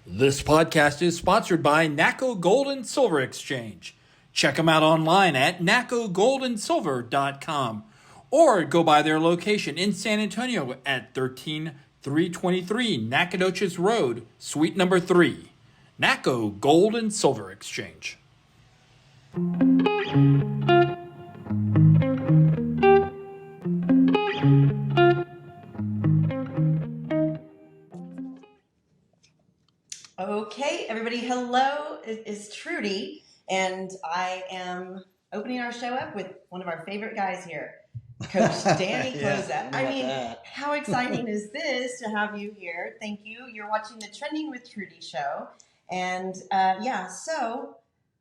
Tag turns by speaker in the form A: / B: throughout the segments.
A: This podcast is sponsored by NACO Gold and Silver Exchange. Check them out online at nacogoldensilver.com or go by their location in San Antonio at 13323 Nacogdoches Road, Suite number 3. NACO Gold and Silver Exchange.
B: Okay, everybody, hello. It is Trudy, and I am opening our show up with one of our favorite guys here, Coach Danny Kloza. I mean, how exciting is this to have you here? Thank you. You're watching the Trending with Trudy show, and so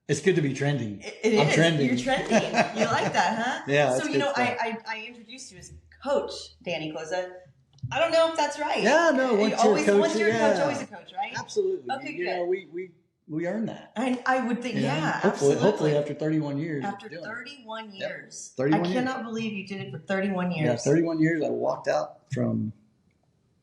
C: it's good to be trending.
B: I'm
C: is. Trending.
B: You're trending. You like that, huh?
C: Yeah.
B: So I introduced you as Coach Danny Kloza. I don't know if that's right.
C: Yeah, no. Once you're a coach,
B: always a coach, right?
C: Absolutely.
B: Okay, good.
C: We earned that.
B: I would think,
C: Hopefully after 31 years.
B: After 31 years.
C: Yep. 31
B: I cannot believe you did it for 31 years.
C: Yeah, 31 years. I walked out from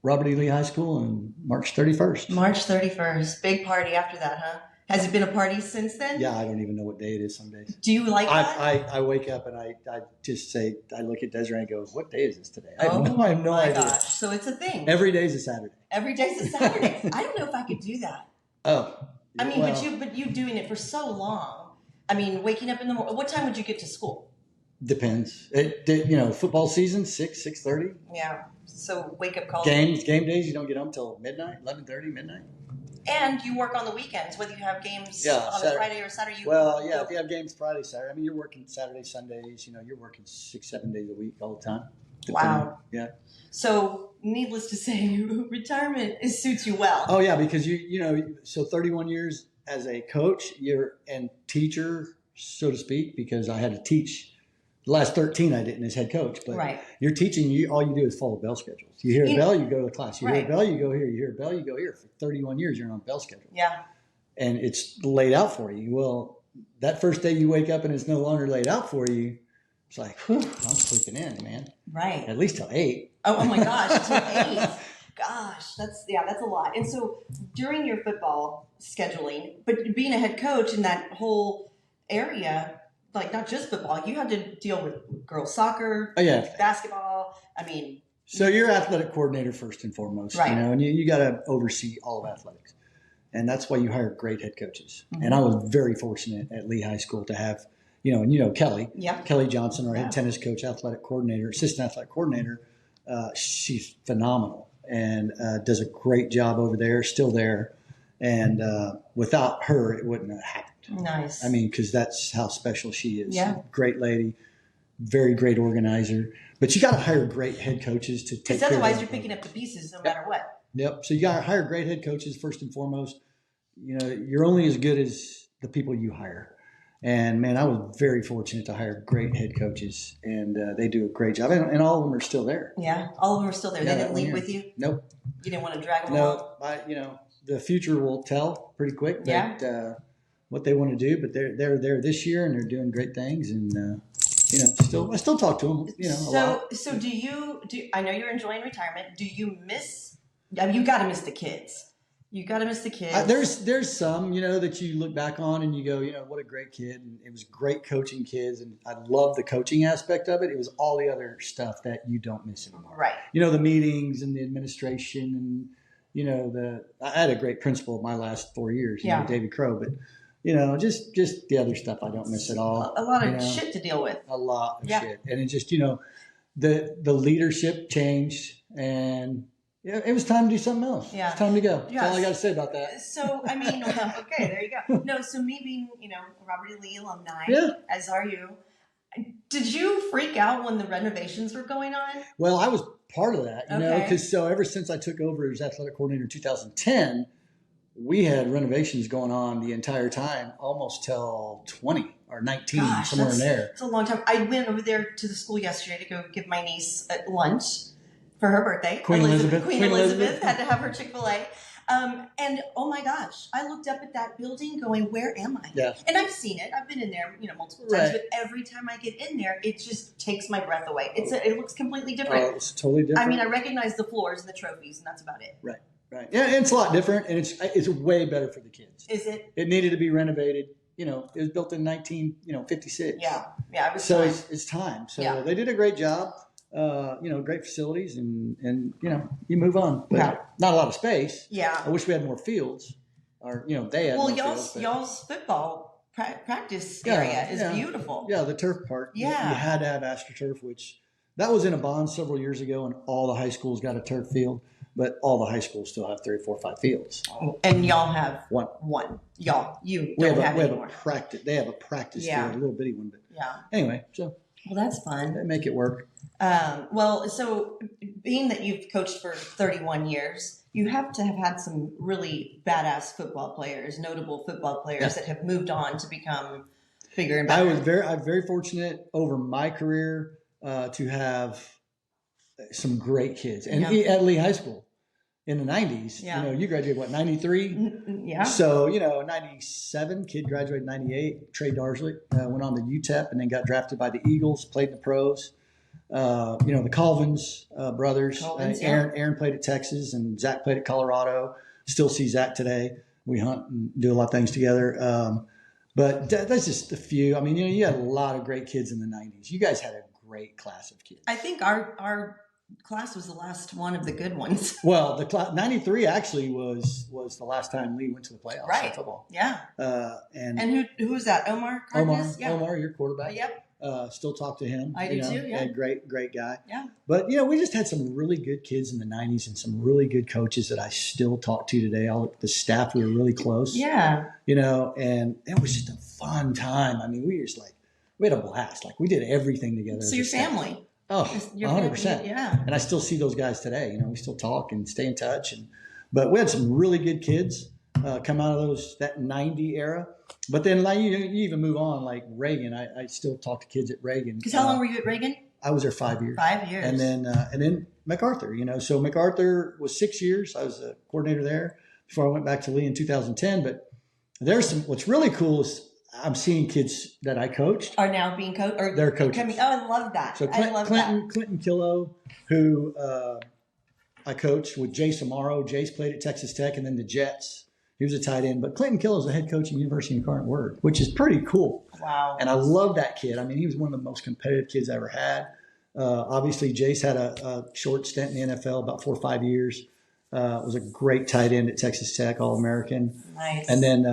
C: Robert E. Lee High School on March 31st.
B: March 31st. Big party after that, huh? Has it been a party since then?
C: Yeah, I don't even know what day it is some days.
B: Do you like that?
C: I wake up and I just say, I look at Desiree and go, what day is this today? I have no idea.
B: Gosh. So it's a thing.
C: Every day is a Saturday.
B: Every day's a Saturday. I don't know if I could do that.
C: Oh.
B: I mean, but you doing it for so long. I mean, waking up in the morning. What time would you get to school?
C: Depends. Football season, 6:30.
B: Yeah. So wake up calls.
C: Game days, you don't get home till midnight, 11:30, midnight.
B: And you work on the weekends, whether you have games on a Friday or Saturday.
C: If you have games Friday, Saturday. I mean, you're working Saturday, Sundays. You're working 6-7 days a week all the time.
B: Wow.
C: Yeah.
B: So, needless to say, retirement suits you well.
C: Oh yeah, because so 31 years as a coach, and teacher, so to speak, because I had to teach. The last 13 I didn't as head coach, but you're teaching. All you do is follow bell schedules. You hear a bell, you go to the class. You hear a bell, you go here. You hear a bell, you go here. For 31 years, you're on a bell schedule.
B: Yeah.
C: And it's laid out for you. Well, that first day you wake up and it's no longer laid out for you, it's like, whew, I'm sleeping in, man.
B: Right.
C: At least till 8.
B: Oh my gosh, till 8. Gosh, that's a lot. And so during your football scheduling, but being a head coach in that whole area, like not just football, you had to deal with girls soccer, basketball. I mean,
C: so you're athletic coordinator first and foremost,
B: right?
C: And you got to oversee all of athletics, and that's why you hire great head coaches. Mm-hmm. And I was very fortunate at Lee High School to have, Kelly, Kelly Johnson, our head tennis coach, assistant athletic coordinator. She's phenomenal and does a great job over there. Still there, and without her, it wouldn't have happened.
B: Nice.
C: I mean, because that's how special she is.
B: Yeah.
C: Great lady, very great organizer. But you got to hire great head coaches to take care of them.
B: Because otherwise you're picking up the pieces no matter what.
C: Yep. So you got to hire great head coaches first and foremost. You're only as good as the people you hire. And, man, I was very fortunate to hire great head coaches, and they do a great job. And all of them are still there.
B: Yeah, all of them are still there. They didn't leave with you?
C: Nope.
B: You didn't want to drag them along?
C: No. The future will tell pretty quick. What they want to do, but they're there this year and they're doing great things, and I still talk to them, a lot.
B: So do you I know you're enjoying retirement. Do you miss? You got to miss the kids. You got to miss the kids.
C: There's some that you look back on and you go, what a great kid, and it was great coaching kids, and I love the coaching aspect of it. It was all the other stuff that you don't miss anymore,
B: right?
C: The meetings and the administration, and I had a great principal my last 4 years, David Crow, but. Just the other stuff I don't miss at all.
B: A lot of shit to deal with.
C: A lot of shit. And it just, the leadership changed, and it was time to do something else.
B: Yeah.
C: It's time to go. That's all I got to say about that.
B: So, I mean, okay, there you go. No, so me being, Robert E. Lee alumni, as are you, did you freak out when the renovations were going on?
C: Well, I was part of that, because ever since I took over as athletic coordinator in 2010, we had renovations going on the entire time, almost till 20 or 19, somewhere in there.
B: It's a long time. I went over there to the school yesterday to go give my niece lunch for her birthday.
C: Queen Elizabeth
B: had to have her Chick-fil-A. And oh my gosh, I looked up at that building going, where am I?
C: Yeah.
B: And I've seen it. I've been in there, multiple times, but every time I get in there, it just takes my breath away. It looks completely different.
C: It's totally different.
B: I mean, I recognize the floors and the trophies, and that's about it.
C: Right. Right. Yeah, and it's a lot different, and it's way better for the kids.
B: Is it?
C: It needed to be renovated. It was built in 1956.
B: Yeah. Yeah.
C: So it's time. So they did a great job. Great facilities, and you move on. But not a lot of space.
B: Yeah.
C: I wish we had more fields, or they had.
B: Well,
C: more fields,
B: y'all's football practice area is beautiful.
C: Yeah, the turf park.
B: Yeah.
C: You had to have AstroTurf, which that was in a bond several years ago, and all the high schools got a turf field. But all the high schools still have 3, 4, 5 fields.
B: And y'all have
C: one.
B: You
C: we
B: don't
C: have
B: anymore.
C: A practice. They have a practice field, a little bitty one. But anyway, so.
B: Well, that's fun.
C: They make it work.
B: So being that you've coached for 31 years, you have to have had some really badass football players, notable football players that have moved on to become bigger and better.
C: I'm very fortunate over my career to have some great kids. And at Lee High School in the 90s, you graduated, what, 93?
B: Yeah.
C: So, 97, kid graduated 98. Trey Darsley went on to UTEP and then got drafted by the Eagles, played in the pros. The Colvins brothers. Aaron played at Texas and Zach played at Colorado. Still see Zach today. We hunt and do a lot of things together. But that's just a few. I mean, you had a lot of great kids in the 90s. You guys had a great class of kids.
B: I think our class was the last one of the good ones.
C: Well, the 93 actually was the last time Lee went to the playoffs in football.
B: Yeah.
C: And
B: who was that? Omar Cardenas?
C: Omar, your quarterback.
B: Yep.
C: Still talk to him.
B: I do too. Yeah.
C: Great guy.
B: Yeah.
C: But we just had some really good kids in the 90s and some really good coaches that I still talk to today. All the staff, we were really close.
B: Yeah.
C: And it was just a fun time. I mean, we had a blast. Like we did everything together.
B: So your family.
C: Oh, 100%.
B: Yeah.
C: And I still see those guys today. We still talk and stay in touch. But we had some really good kids come out of that 90 era. But then like you even move on, like Reagan. I still talk to kids at Reagan.
B: Because how long were you at Reagan?
C: I was there 5 years.
B: 5 years.
C: And then MacArthur, So MacArthur was 6 years. I was a coordinator there before I went back to Lee in 2010. But what's really cool is I'm seeing kids that I coached
B: are now being coached, or
C: they're coaches.
B: I love that.
C: So Clinton Killow, who I coached with Jace Amaro. Jace played at Texas Tech and then the Jets. He was a tight end, but Clinton Killow is the head coach at University of Incarnate Word, which is pretty cool.
B: Wow!
C: And I love that kid. I mean, he was one of the most competitive kids I ever had. Obviously, Jace had a short stint in the NFL, about 4 or 5 years. Was a great tight end at Texas Tech, All-American.
B: Nice.
C: And then,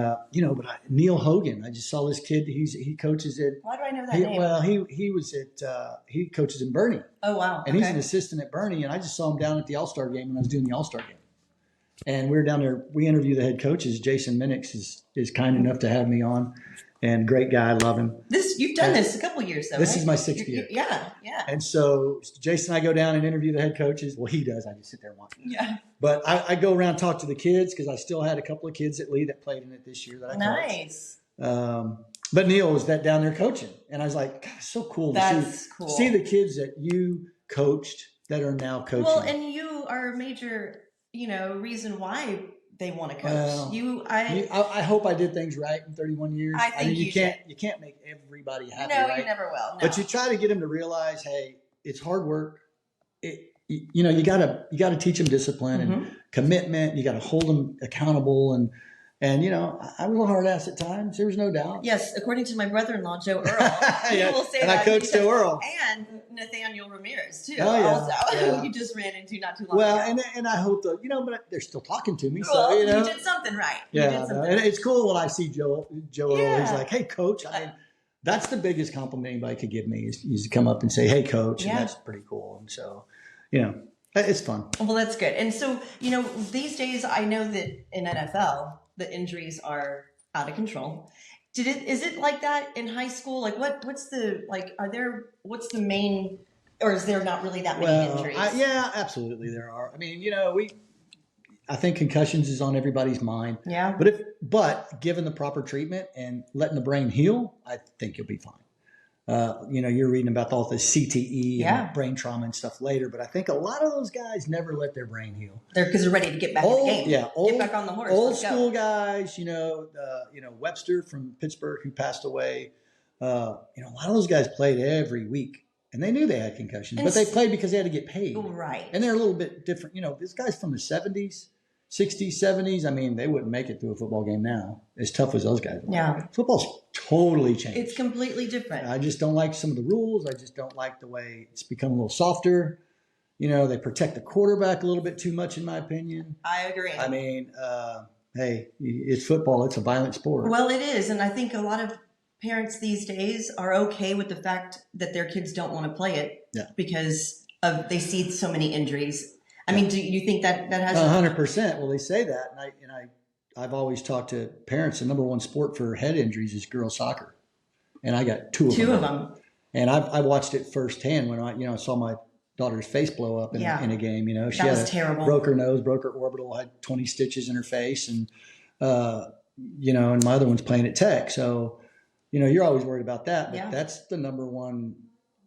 C: Neil Hogan. I just saw this kid. He coaches at.
B: Why do I know that name?
C: Well, he was at. He coaches in Bernie.
B: Oh wow!
C: And he's an assistant at Bernie. And I just saw him down at the All-Star game when I was doing the All-Star game. And we were down there. We interview the head coaches. Jason Minix is kind enough to have me on. And great guy, I love him.
B: You've done this a couple years though.
C: This is my 6th year.
B: Yeah.
C: And so Jason and I go down and interview the head coaches. Well, he does. I just sit there and watch.
B: Yeah.
C: But I go around and talk to the kids because I still had a couple of kids at Lee that played in it this year that I coached.
B: Nice.
C: But Neil was down there coaching, and I was like, God, it's so cool to see the kids that you coached that are now coaching.
B: Well, and you are a major, reason why they want to coach.
C: I hope I did things right in 31 years.
B: I think
C: you can't make everybody happy.
B: No,
C: right?
B: You never will. No.
C: But you try to get them to realize, hey, it's hard work. You gotta teach them discipline and commitment. You got to hold them accountable. And I was a little hard ass at times. There was no doubt.
B: Yes, according to my brother-in-law Joe Earl, he will say
C: and
B: that.
C: I coached Joe Earl
B: and Nathaniel Ramirez too.
C: Oh, yeah.
B: Also,
C: yeah.
B: you just ran into not too long
C: well,
B: ago.
C: and I hope that but they're still talking to me.
B: Well,
C: So
B: you did something right.
C: Yeah, and it's cool when I see Joe Earl. He's like, "Hey, coach." I mean, that's the biggest compliment anybody could give me is to come up and say, "Hey, coach," and that's pretty cool. And so, it's fun.
B: Well, that's good. And so, these days I know that in NFL the injuries are out of control. Is it like that in high school? Like what's the main, or is there not really that many injuries?
C: Yeah, absolutely there are. I mean, I think concussions is on everybody's mind.
B: Yeah.
C: But given the proper treatment and letting the brain heal, I think you'll be fine. You're reading about all the CTE and brain trauma and stuff later, but I think a lot of those guys never let their brain heal.
B: Because they're ready to get back in the game.
C: Yeah,
B: get back on the horse.
C: Old school guys, Webster from Pittsburgh who passed away. A lot of those guys played every week, and they knew they had concussions, but they played because they had to get paid.
B: Right.
C: And they're a little bit different. This guy's from the 70s, 60s, 70s, I mean, they wouldn't make it through a football game now, as tough as those guys are.
B: Yeah.
C: Football's totally changed.
B: It's completely different.
C: I just don't like some of the rules. I just don't like the way it's become a little softer. You know, they protect the quarterback a little bit too much, in my opinion.
B: I agree.
C: I mean, hey, it's football. It's a violent sport.
B: Well, it is. And I think a lot of parents these days are okay with the fact that their kids don't want to play it because they see so many injuries. I mean, do you think that has
C: 100%? Well, they say that, and I've always talked to parents. The number one sport for head injuries is girls soccer, and I got two of them. And I watched it firsthand when I saw my daughter's face blow up in a game. You know, she had
B: terrible.
C: Broke her nose, broke her orbital, had 20 stitches in her face, and and my other one's playing at Tech. So, you're always worried about that. But that's the number one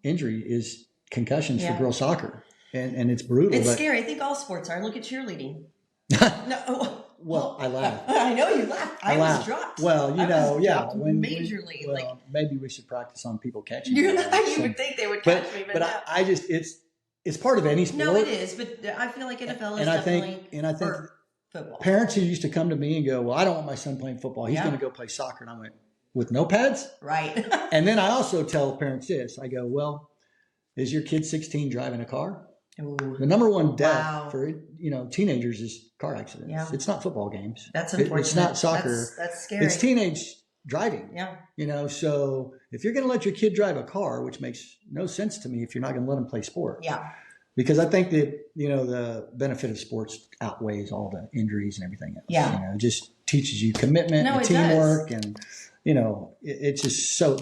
C: injury is concussions for girls soccer. And it's brutal.
B: It's scary. I think all sports are. Look at cheerleading. No.
C: Well, I laugh.
B: I know you laugh. I was dropped.
C: Well,
B: majorly.
C: Maybe we should practice on people catching.
B: You would think they would catch me, but no.
C: I just it's part of any sport.
B: No, it is, but I feel like NFL is definitely.
C: I think
B: football.
C: Parents who used to come to me and go, "Well, I don't want my son playing football. He's going to go play soccer," and I went, "With no pads?"
B: Right.
C: And then I also tell parents this. I go, "Well, is your kid 16 driving a car?"
B: Ooh.
C: The number one death for teenagers is car accidents.
B: Yeah.
C: It's not football games.
B: That's unfortunate.
C: It's not soccer.
B: That's scary.
C: It's teenage driving.
B: Yeah.
C: So if you're going to let your kid drive a car, which makes no sense to me if you're not going to let them play sport.
B: Yeah.
C: Because I think that the benefit of sports outweighs all the injuries and everything else.
B: Yeah.
C: It just teaches you commitment and teamwork and it's just so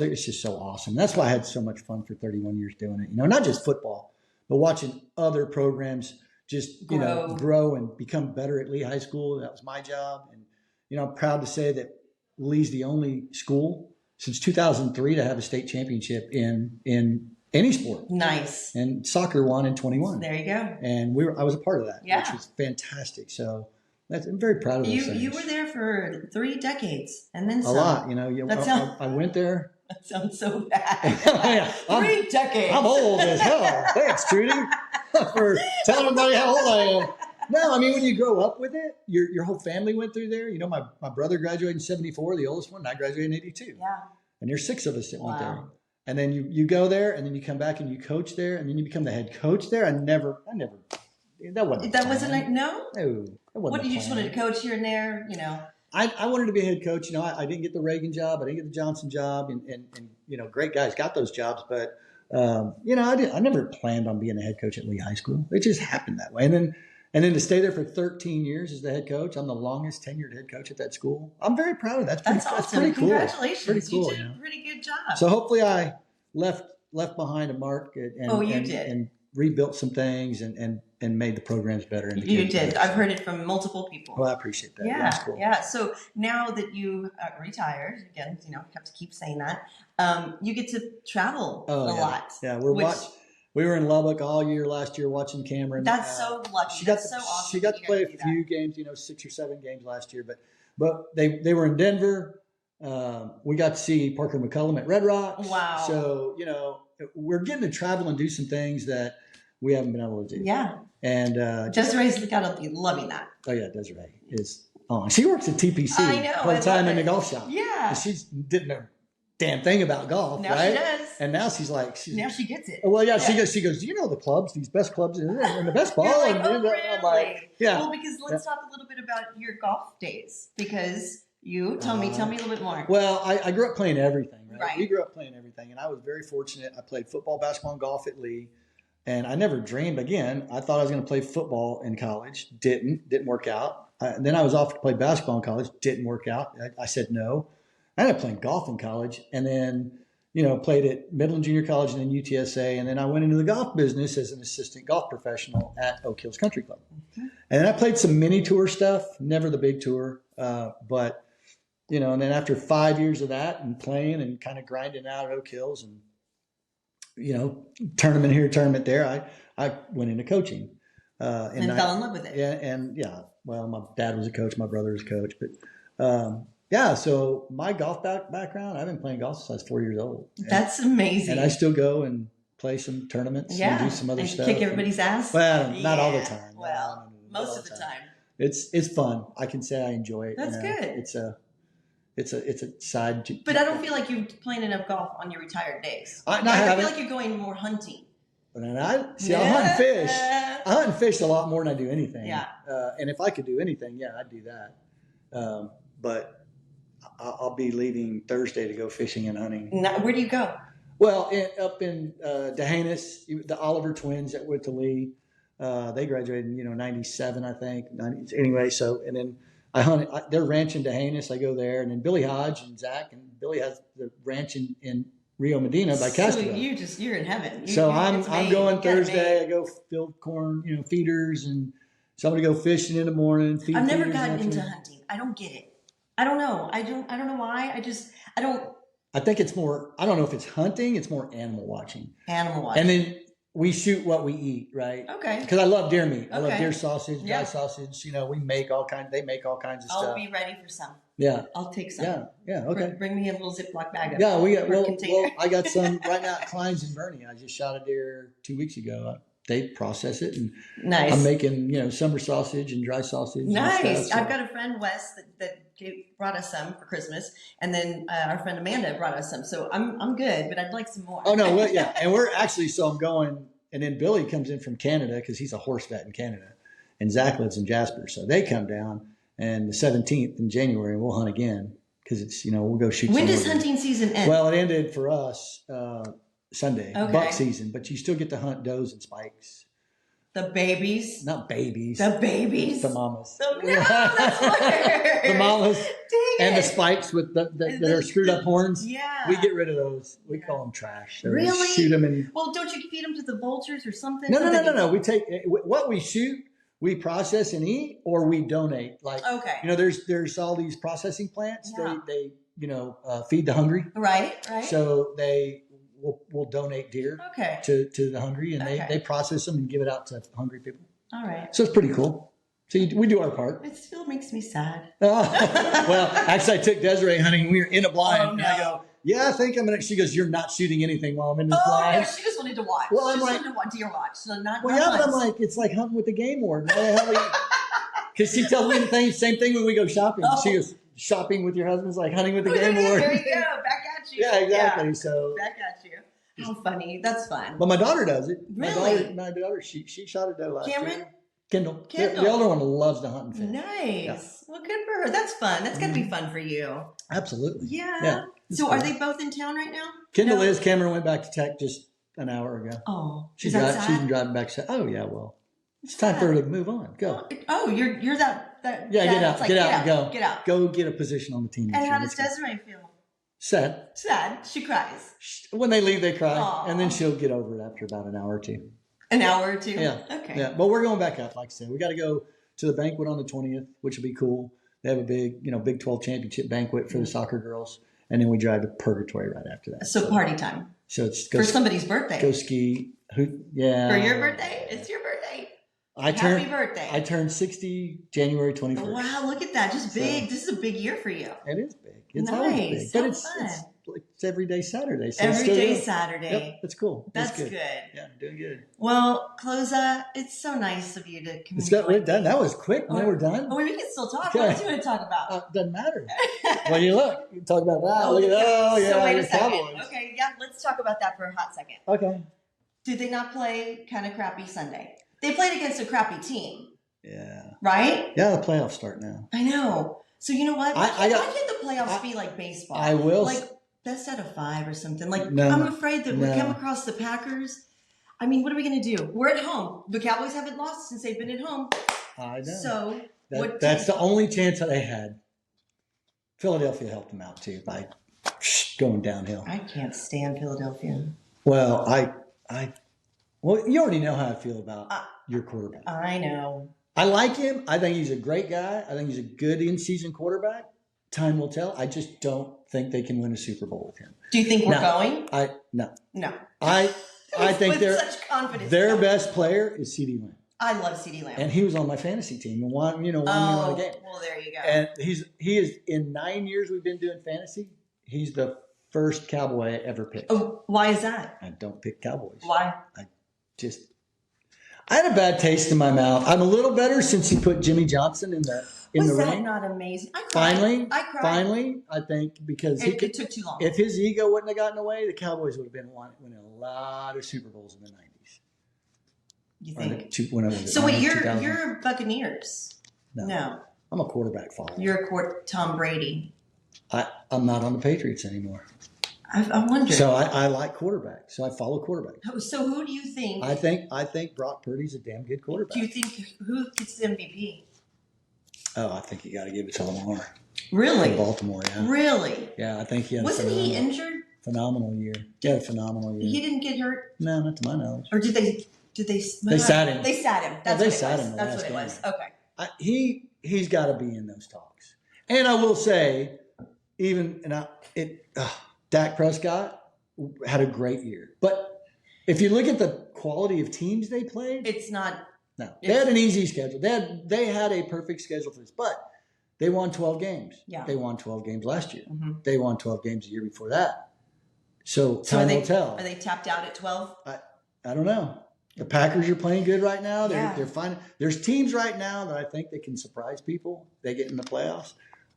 C: awesome. That's why I had so much fun for 31 years doing it. Not just football, but watching other programs just, grow and become better at Lee High School. That was my job. And, I'm proud to say that Lee's the only school since 2003 to have a state championship in any sport.
B: Nice.
C: And soccer won in 21.
B: There you go.
C: And I was a part of that, which was fantastic. So I'm very proud of those things.
B: You were there for 3 decades and then some.
C: A lot, I went there.
B: That sounds so bad. 3 decades.
C: I'm old as hell. Thanks, Trudy, for telling everybody how old I am. No, I mean, when you grow up with it, your whole family went through there. My brother graduated in 74, the oldest one, and I graduated in 82.
B: Yeah.
C: And there's 6 of us that went there. And then you go there, and then you come back and you coach there, and then you become the head coach there. That wasn't No,
B: what did you just wanted to coach here and there?
C: I wanted to be a head coach. I didn't get the Reagan job. I didn't get the Johnson job, and great guys got those jobs. But I never planned on being a head coach at Lee High School. It just happened that way. And then to stay there for 13 years as the head coach, I'm the longest tenured head coach at that school. I'm very proud of that.
B: That's awesome. That's pretty cool. Congratulations.
C: Pretty cool,
B: you did a pretty good job.
C: So hopefully I left behind a mark and rebuilt some things and made the programs better.
B: You did. I've heard it from multiple people.
C: Well, I appreciate that.
B: Yeah,
C: that's cool.
B: Yeah. So now that you retired, again, have to keep saying that, you get to travel a lot.
C: Yeah, we were in Lubbock all year last year watching Cameron.
B: That's so lucky. That's so awesome.
C: She got to play a few games, 6 or 7 games last year, but they were in Denver. We got to see Parker McCullum at Red Rocks.
B: Wow.
C: So, we're getting to travel and do some things that we haven't been able to do.
B: Yeah.
C: And
B: Desiree's got to be loving that.
C: Oh yeah, Desiree is on. She works at TPC.
B: I know.
C: Part time in the golf shop.
B: Yeah.
C: And she didn't know damn thing about golf.
B: Now
C: right?
B: she does.
C: And now she's like,
B: now she gets it.
C: Well, yeah. She goes. Do you know the clubs? These best clubs and the best ball.
B: You're like,
C: and,
B: really?
C: I'm like, yeah.
B: Well, because let's talk a little bit about your golf days because you tell me a little bit more.
C: Well, I grew up playing everything.
B: Right.
C: We grew up playing everything, and I was very fortunate. I played football, basketball, and golf at Lee. And I never dreamed again. I thought I was going to play football in college. Didn't work out. Then I was offered to play basketball in college. Didn't work out. I said no. I ended up playing golf in college, and then played at Midland Junior College and then UTSA. And then I went into the golf business as an assistant golf professional at Oak Hills Country Club. Mm-hmm. And then I played some mini tour stuff, never the big tour, but and then after 5 years of that and playing and kind of grinding out at Oak Hills and tournament here, tournament there, I went into coaching.
B: And fell in love with it.
C: Yeah, well, my dad was a coach, my brother was a coach, but so my golf background, I've been playing golf since I was 4 years old.
B: That's amazing.
C: And I still go and play some tournaments and do some other stuff.
B: Kick everybody's ass?
C: Well, not all the time.
B: Well, most of the time.
C: it's fun. I can say I enjoy it.
B: That's good.
C: It's a side.
B: But I don't feel like you're playing enough golf on your retired days. I feel like you're going more hunting.
C: But I hunt and fish. I hunt and fish a lot more than I do anything.
B: Yeah.
C: And if I could do anything, I'd do that. But I'll be leaving Thursday to go fishing and hunting.
B: Now, where do you go?
C: Well, up in D'Hanis, the Oliver twins that went to Lee. They graduated in 97, I think. 90, anyway, so and then I hunt. They're ranching D'Hanis. I go there, and then Billy Hodge and Zach and Billy has the ranch in Rio Medina by Castro.
B: So you're in heaven.
C: I'm going Thursday. I go field corn, feeders, and so I'm gonna go fishing in the morning.
B: I've never gotten into hunting. I don't get it. I don't know. I don't know why. I don't.
C: I think it's more. I don't know if it's hunting. It's more animal watching.
B: Animal watching.
C: And then we shoot what we eat, right?
B: Okay.
C: Because I love deer meat. I love deer sausage, dry sausage. We make all kinds. They make all kinds of stuff.
B: I'll be ready for some.
C: Yeah.
B: I'll take some.
C: Yeah. Okay.
B: Bring me a little Ziploc bag.
C: Yeah, we got. Well, I got some right now at Klein's in Bernie. I just shot a deer 2 weeks ago. They process it, and
B: nice.
C: I'm making summer sausage and dry sausage.
B: Nice.
C: And stuff, so.
B: I've got a friend Wes that brought us some for Christmas, and then our friend Amanda brought us some. So I'm good, but I'd like some more.
C: Oh no, well, yeah, and we're actually. So I'm going, and then Billy comes in from Canada because he's a horse vet in Canada, and Zach lives in Jasper, so they come down, and the 17th in January we'll hunt again because it's we'll go shoot.
B: When does hunting season end?
C: Well, it ended for us Sunday,
B: okay.
C: Buck season, but you still get to hunt does and spikes.
B: The babies.
C: Not babies.
B: The babies.
C: The mamas.
B: No, that's worse.
C: The mamas.
B: Dang it.
C: And the spikes with that are screwed up horns.
B: Yeah.
C: We get rid of those. We call them trash.
B: Really?
C: Shoot them and.
B: Well, don't you feed them to the vultures or something?
C: No. We take what we shoot, we process and eat, or we donate. Like, there's all these processing plants. Yeah. They feed the hungry.
B: Right.
C: So we'll donate deer to the hungry, and they process them and give it out to hungry people.
B: All right.
C: So it's pretty cool. So we do our part.
B: It still makes me sad.
C: Well, actually, I took Desiree hunting. We were in a blind.
B: Oh, no.
C: And I go, I think I'm going to. She goes, you're not shooting anything while I'm in this blind.
B: No, she just wanted to watch.
C: Well, I'm
B: wanted to watch deer watch. So not
C: but I'm like, it's like hunting with the game warden. Because she tells me the same thing when we go shopping. Oh. She goes, shopping with your husband's like hunting with the game warden.
B: There you go. Back at you.
C: Yeah, exactly. So
B: back at you. How funny. That's fun.
C: But my daughter does it.
B: Really?
C: My daughter, she shot a doe last year.
B: Cameron?
C: Kendall. The older one loves to hunt and fish.
B: Nice. Yeah. Well, good for her. That's fun. That's got to be fun for you.
C: Absolutely.
B: Yeah. So are they both in town right now?
C: Kendall is. Cameron went back to Tech just an hour ago.
B: Oh.
C: She's been driving back. Oh, yeah, well. It's time for her to move on. Go.
B: Oh, you're that.
C: Yeah, get out.
B: Like,
C: get out and go.
B: Get out.
C: Go get a position on the team.
B: And how does Desiree feel?
C: Sad.
B: She cries.
C: When they leave, they cry.
B: Aww.
C: And then she'll get over it after about an hour or two.
B: An hour or two?
C: Yeah.
B: Okay.
C: Yeah. But we're going back up, like I said. We got to go to the banquet on the 20th, which will be cool. They have a big, Big 12 championship banquet for the soccer girls. And then we drive to Purgatory right after that.
B: So party time.
C: So it's
B: for somebody's birthday.
C: Go ski. Yeah.
B: For your birthday? It's your birthday. Happy birthday.
C: I turned 60 January 21st.
B: Wow, look at that. Just big. This is a big year for you.
C: It is big. It's
B: nice.
C: always big. But it's every day Saturday. So
B: Saturday.
C: Yep, that's cool.
B: That's good.
C: Yeah, doing good.
B: Well, Kloza, it's so nice of you to come.
C: We're done. That was quick. Now we're done.
B: Oh, we can still talk. Okay. What else do you want to talk about?
C: Doesn't matter. Well, you can talk about that.
B: Look at
C: so
B: wait a second.
C: Cowboys.
B: Okay, yeah, let's talk about that for a hot second.
C: Okay.
B: Did they not play kind of crappy Sunday? They played against a crappy team.
C: Yeah.
B: Right?
C: Yeah, the playoffs start now.
B: I know. So you know what? Why can't the playoffs be like baseball?
C: I will.
B: Like best out of 5 or something. Like I'm afraid that we come across the Packers. I mean, what are we going to do? We're at home. The Cowboys haven't lost since they've been at home.
C: I know.
B: So
C: that's the only chance that they had. Philadelphia helped them out too by going downhill.
B: I can't stand Philadelphia.
C: Well, well, you already know how I feel about your quarterback.
B: I know.
C: I like him. I think he's a great guy. I think he's a good in-season quarterback. Time will tell. I just don't think they can win a Super Bowl with him.
B: Do you think we're going?
C: No.
B: I
C: think
B: such confidence.
C: Their best player is CeeDee Lamb.
B: I love CeeDee Lamb.
C: And he was on my fantasy team and won me on a game.
B: Well, there you go.
C: And he is in 9 years we've been doing fantasy. He's the first Cowboy I ever picked.
B: Oh, why is that?
C: I don't pick Cowboys.
B: Why?
C: I had a bad taste in my mouth. I'm a little better since he put Jimmy Johnson in the
B: Was
C: ring.
B: that not amazing? I cried.
C: Finally, I think because
B: it took too long.
C: If his ego wouldn't have gotten away, the Cowboys would have been winning a lot of Super Bowls in the 90s.
B: You think?
C: So
B: wait, you're Buccaneers. No.
C: I'm a quarterback follower.
B: You're Tom Brady.
C: I'm not on the Patriots anymore.
B: I wonder.
C: So I like quarterbacks. So I follow quarterbacks.
B: So who do you think?
C: I think Brock Purdy's a damn good quarterback.
B: Do you think who gets the MVP?
C: Oh, I think you got to give it to Lamar.
B: Really?
C: From Baltimore, yeah.
B: Really?
C: Yeah, I think he had
B: Wasn't he injured?
C: Phenomenal year. He had a phenomenal year.
B: He didn't get hurt?
C: No, not to my knowledge.
B: Or did they?
C: They sat him.
B: They sat him. That's
C: they
B: what
C: sat
B: it was.
C: him.
B: That's what it was.
C: Okay. He's got to be in those talks. And I will say, Dak Prescott had a great year. But if you look at the quality of teams they played,
B: it's not.
C: No, they had an easy schedule. They had a perfect schedule for this, but they won 12 games.
B: Yeah.
C: They won 12 games last year.
B: Mm-hmm.
C: They won 12 games the year before that. So time will tell.
B: Are they tapped out at 12?
C: I don't know. The Packers are playing good right now.
B: Yeah.
C: They're fine. There's teams right now that I think they can surprise people. They get in the playoffs.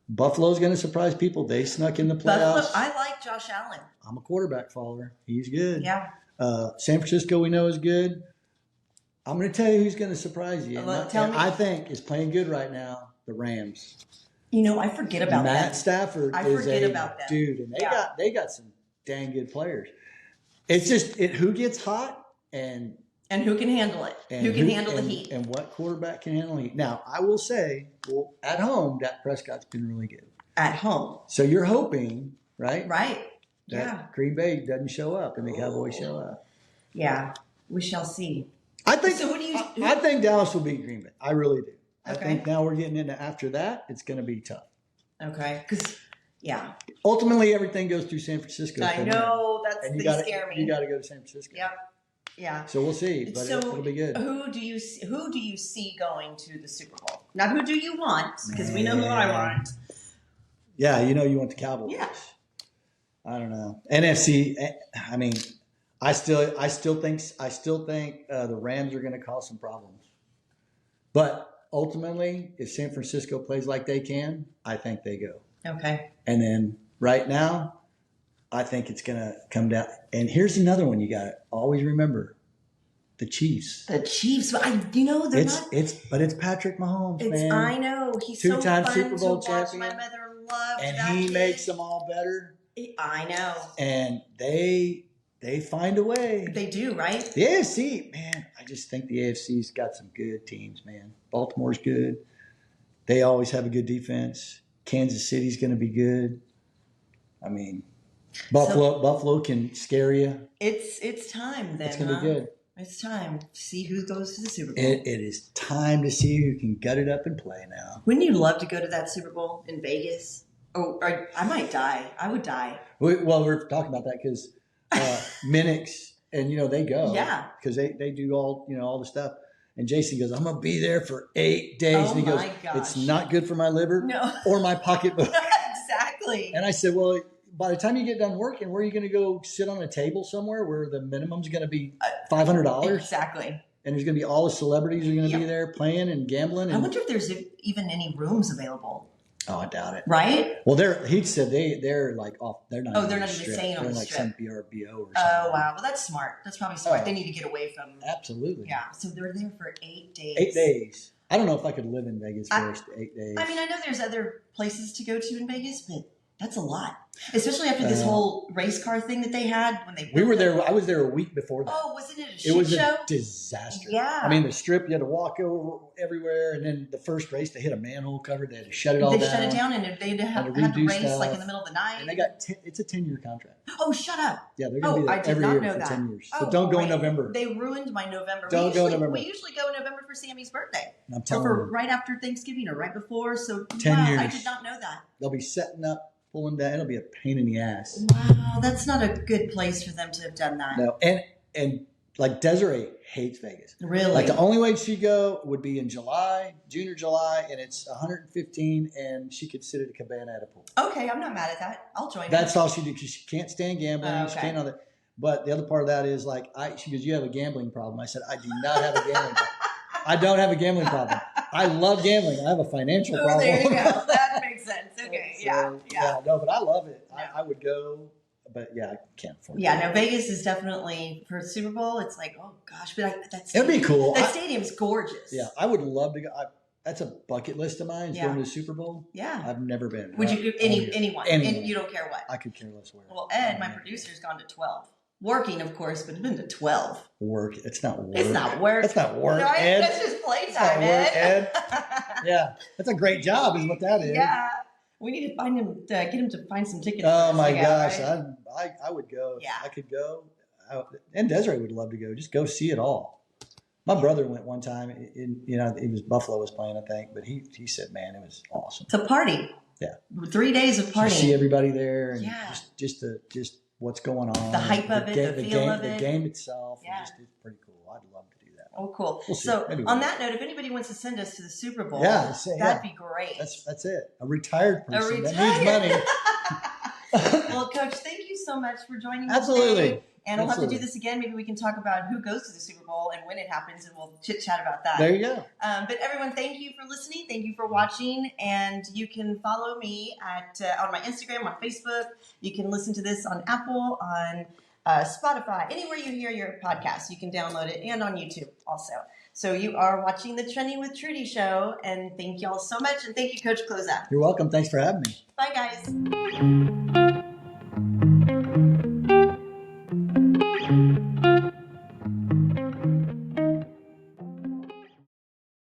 C: Buffalo's going to surprise people. They snuck in the playoffs.
B: I like Josh Allen.
C: I'm a quarterback follower. He's good.
B: Yeah.
C: San Francisco, we know, is good. I'm going to tell you who's going to surprise you. I think is playing good right now. The Rams.
B: I forget about
C: Matt Stafford.
B: I forget about that
C: dude, and they got some dang good players. It's just who gets hot and
B: who can handle it. Who can handle the heat.
C: And what quarterback can handle the heat. Now, I will say, at home, Dak Prescott's been really good.
B: At home.
C: So you're hoping, right?
B: Right.
C: That Green Bay doesn't show up and the Cowboys show up.
B: Yeah. We shall see.
C: I think Dallas will beat Green Bay. I really do.
B: Okay.
C: I think now we're getting into after that, it's going to be tough.
B: Okay. Yeah.
C: Ultimately, everything goes through San Francisco.
B: I know. They scare me.
C: You got to go to San Francisco.
B: Yep. Yeah.
C: So we'll see, but it'll be good.
B: Who do you see going to the Super Bowl? Not who do you want, because we know who I want.
C: Yeah, you want the Cowboys.
B: Yeah.
C: I don't know. NFC. I mean, I still think the Rams are going to cause some problems, but ultimately, if San Francisco plays like they can, I think they go.
B: Okay.
C: And then right now, I think it's going to come down. And here's another one you got to always remember: the Chiefs.
B: The Chiefs. They're not.
C: But it's Patrick Mahomes, man.
B: I know he's
C: two-time
B: so fun
C: Super Bowl
B: to watch.
C: champion.
B: My mother loved
C: and
B: that
C: he
B: kid.
C: makes them all better.
B: I know.
C: And they find a way.
B: They do, right?
C: The AFC, man. I just think the AFC's got some good teams, man. Baltimore's good. They always have a good defense. Kansas City's going to be good. I mean, Buffalo can scare you.
B: It's time then.
C: It's going to be good.
B: It's time to see who goes to the Super Bowl.
C: It is time to see who can gut it up and play now.
B: Wouldn't you love to go to that Super Bowl in Vegas? Oh, I might die. I would die.
C: We're talking about that because Minix and they go.
B: Yeah.
C: Because they do all the stuff. And Jason goes, I'm going to be there for 8 days.
B: Oh,
C: and he goes,
B: my gosh.
C: It's not good for my liver
B: No.
C: or my pocketbook.
B: Exactly.
C: And I said, well, by the time you get done working, where are you going to go sit on a table somewhere where the minimum's going to be $500?
B: Exactly.
C: And there's going to be all the celebrities are going to be there playing and gambling. And,
B: I wonder if there's even any rooms available.
C: Oh, I doubt it.
B: Right?
C: Well, he said they're like off. They're not.
B: Oh, they're not even staying on the
C: strip.
B: They're
C: like some BRBO or something.
B: Oh, wow. Well, that's smart. That's probably smart.
C: Oh.
B: They need to get away from.
C: Absolutely.
B: Yeah. So they're there for 8 days.
C: 8 days. I don't know if I could live in Vegas for 8 days.
B: I mean, I know there's other places to go to in Vegas, but that's a lot. Especially after this whole race car thing that they had when they.
C: We were there. I was there a week before that.
B: Oh, wasn't it a shit show?
C: It was a disaster.
B: Yeah.
C: I mean, the strip, you had to walk over everywhere. And then the first race, they hit a manhole cover. They had to shut it all down.
B: They shut it down and they had to race
C: stuff.
B: like in the middle of the night.
C: And they got, it's a 10-year contract.
B: Oh, shut up.
C: Yeah, they're going to be there every year for 10 years. So don't go in November.
B: They ruined my November.
C: Don't go in November.
B: We usually go in November for Sammy's birthday.
C: I'm telling you.
B: Right after Thanksgiving or right before. So
C: 10 years.
B: I did not know that.
C: They'll be setting up, pulling down. It'll be a pain in the ass.
B: Wow, that's not a good place for them to have done that.
C: No, and like Desiree hates Vegas.
B: Really?
C: Like the only way she'd go would be in June or July, and it's 115, and she could sit at a cabana at a pool.
B: Okay, I'm not mad at that. I'll join.
C: That's all she do because she can't stand gambling.
B: Okay.
C: She can't all that. But the other part of that is like, she goes, you have a gambling problem. I said, I do not have a gambling problem. I don't have a gambling problem. I love gambling. I have a financial problem.
B: There you go. That makes sense. Okay.
C: So,
B: yeah.
C: No, but I love it.
B: Yeah.
C: I would go, but I can't afford it.
B: Yeah, no, Vegas is definitely for Super Bowl. It's like, oh gosh, but
C: it'd be cool.
B: That stadium's gorgeous.
C: Yeah, I would love to go. That's a bucket list of mine. Going to the Super Bowl.
B: Yeah,
C: I've never been.
B: Would you go anyone? And you don't care what?
C: I could care less where.
B: Well, Ed, my producer's gone to 12. Working, of course, but been to 12.
C: Work. It's not work.
B: It's not work.
C: It's not work.
B: No,
C: Ed.
B: That's just playtime, Ed.
C: Yeah, that's a great job, is what that is.
B: Yeah, we need to find him. Get him to find some tickets.
C: Oh my gosh,
B: right?
C: I would go.
B: Yeah,
C: I could go. And Desiree would love to go. Just go see it all. My brother went one time. It was Buffalo was playing, I think, but he said, "Man, it was awesome."
B: It's a party.
C: Yeah,
B: 3 days of partying.
C: See everybody there, and
B: yeah,
C: just what's going on,
B: the hype of it, the feel of it,
C: the game itself.
B: Yeah,
C: it's pretty cool. I'd love to do that.
B: Oh, cool.
C: We'll see.
B: So
C: anyway.
B: On that note, if anybody wants to send us to the Super Bowl, that'd be great.
C: That's it. A retired person that needs money.
B: Well, Coach, thank you so much for joining us.
C: Absolutely.
B: Today. And we'll have to do this again. Maybe we can talk about who goes to the Super Bowl and when it happens, and we'll chit-chat about that.
C: There you go.
B: But everyone, thank you for listening. Thank you for watching. And you can follow me on my Instagram, on Facebook. You can listen to this on Apple, on Spotify, anywhere you hear your podcast. You can download it, and on YouTube also. So you are watching the Trending with Trudy show. And thank you all so much. And thank you, Coach Kloza.
C: You're welcome. Thanks for having me.
B: Bye, guys.